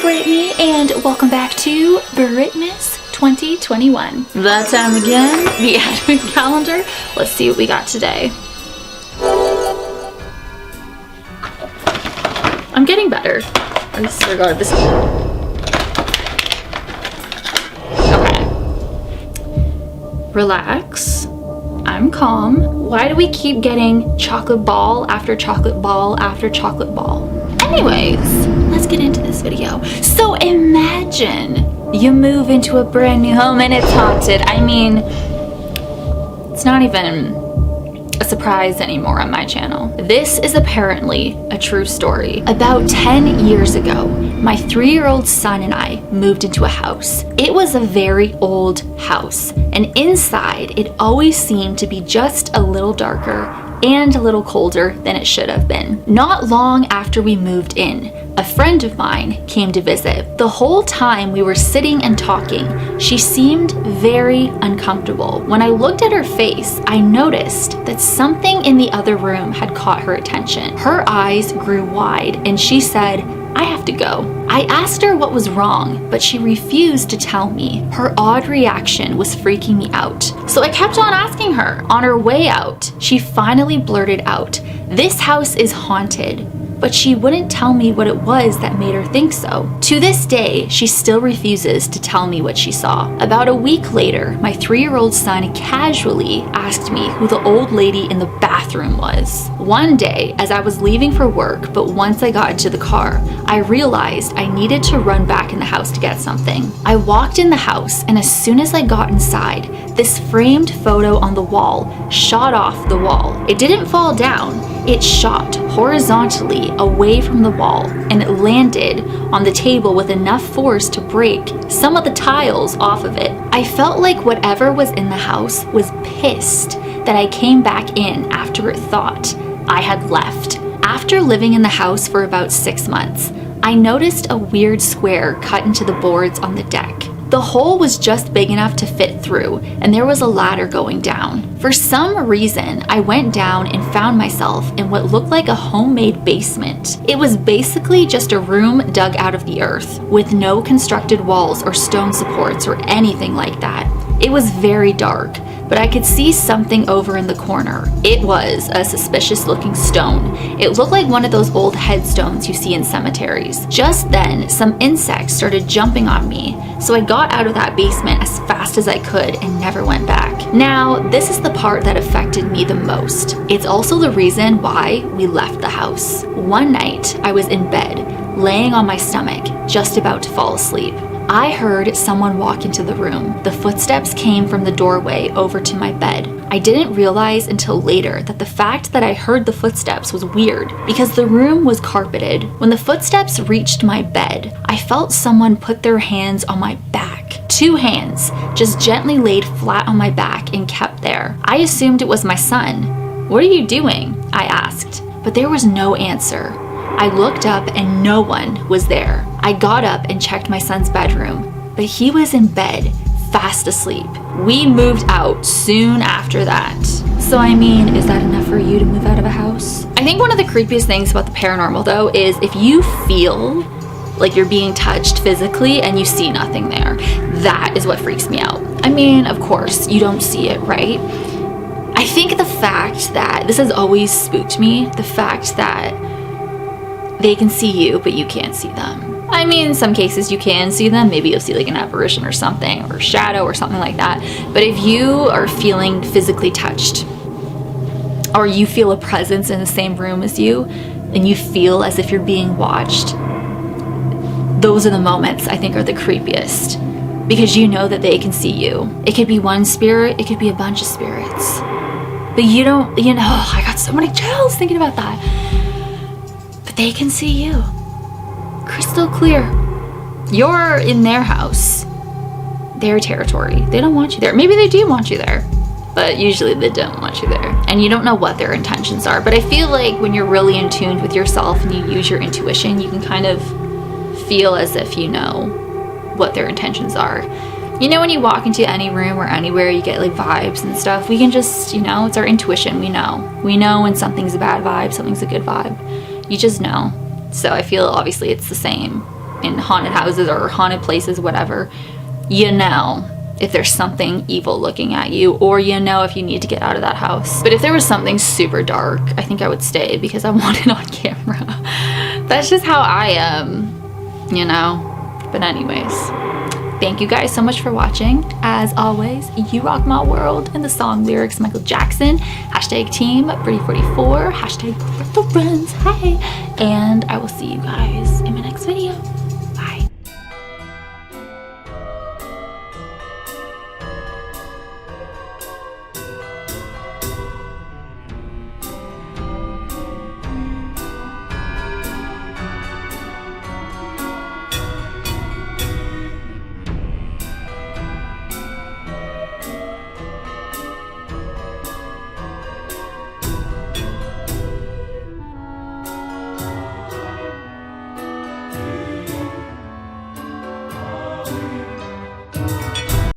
Brittany, and welcome back to Britmas 2021. That time again, the advent calendar. Let's see what we got today. I'm getting better. I swear to God, this is... Okay. Relax. I'm calm. Why do we keep getting chocolate ball after chocolate ball after chocolate ball? Anyways, let's get into this video. So imagine you move into a brand new home and it's haunted. I mean, it's not even a surprise anymore on my channel. This is apparently a true story. About 10 years ago, my 3-year-old son and I moved into a house. It was a very old house, and inside it always seemed to be just a little darker and a little colder than it should have been. Not long after we moved in, a friend of mine came to visit. The whole time we were sitting and talking, she seemed very uncomfortable. When I looked at her face, I noticed that something in the other room had caught her attention. Her eyes grew wide and she said, "I have to go." I asked her what was wrong, but she refused to tell me. Her odd reaction was freaking me out. So I kept on asking her. On her way out, she finally blurted out, "This house is haunted." But she wouldn't tell me what it was that made her think so. To this day, she still refuses to tell me what she saw. About a week later, my 3-year-old son casually asked me who the old lady in the bathroom was. One day, as I was leaving for work, but once I got into the car, I realized I needed to run back in the house to get something. I walked in the house, and as soon as I got inside, this framed photo on the wall shot off the wall. It didn't fall down. It shot horizontally away from the wall, and it landed on the table with enough force to break some of the tiles off of it. I felt like whatever was in the house was pissed that I came back in after it thought I had left. After living in the house for about 6 months, I noticed a weird square cut into the boards on the deck. The hole was just big enough to fit through, and there was a ladder going down. For some reason, I went down and found myself in what looked like a homemade basement. It was basically just a room dug out of the earth, with no constructed walls or stone supports or anything like that. It was very dark, but I could see something over in the corner. It was a suspicious looking stone. It looked like one of those old headstones you see in cemeteries. Just then, some insects started jumping on me, so I got out of that basement as fast as I could and never went back. Now, this is the part that affected me the most. It's also the reason why we left the house. One night, I was in bed, laying on my stomach, just about to fall asleep. I heard someone walk into the room. The footsteps came from the doorway over to my bed. I didn't realize until later that the fact that I heard the footsteps was weird because the room was carpeted. When the footsteps reached my bed, I felt someone put their hands on my back. 2 hands just gently laid flat on my back and kept there. I assumed it was my son. "What are you doing?" I asked, but there was no answer. I looked up and no one was there. I got up and checked my son's bedroom, but he was in bed, fast asleep. We moved out soon after that. So I mean, is that enough for you to move out of a house? I think one of the creepiest things about the paranormal though is if you feel like you're being touched physically and you see nothing there, that is what freaks me out. I mean, of course, you don't see it, right? I think the fact that, this has always spooked me, the fact that they can see you, but you can't see them. I mean, in some cases you can see them. Maybe you'll see like an apparition or something, or a shadow or something like that. But if you are feeling physically touched, or you feel a presence in the same room as you, and you feel as if you're being watched, those are the moments I think are the creepiest. Because you know that they can see you. It could be one spirit, it could be a bunch of spirits. But you don't, I got so many chills thinking about that. They can see you. Crystal clear. You're in their house. Their territory. They don't want you there. Maybe they do want you there, but usually they don't want you there. And you don't know what their intentions are. But I feel like when you're really in tune with yourself and you use your intuition, you can kind of feel as if you know what their intentions are. You know, when you walk into any room or anywhere, you get like vibes and stuff. We can just, it's our intuition. We know. We know when something's a bad vibe, something's a good vibe. You just know. So I feel obviously it's the same. in haunted houses or haunted places, whatever, you know if there's something evil looking at you, or you know if you need to get out of that house. But if there was something super dark, I think I would stay because I want it on camera. That's just how I am, you know. But anyways, thank you guys so much for watching. As always, you rock my world. And the song lyrics, Michael Jackson, hashtag team Brady44, hashtag friends, hey. And I will see you guys in my next video.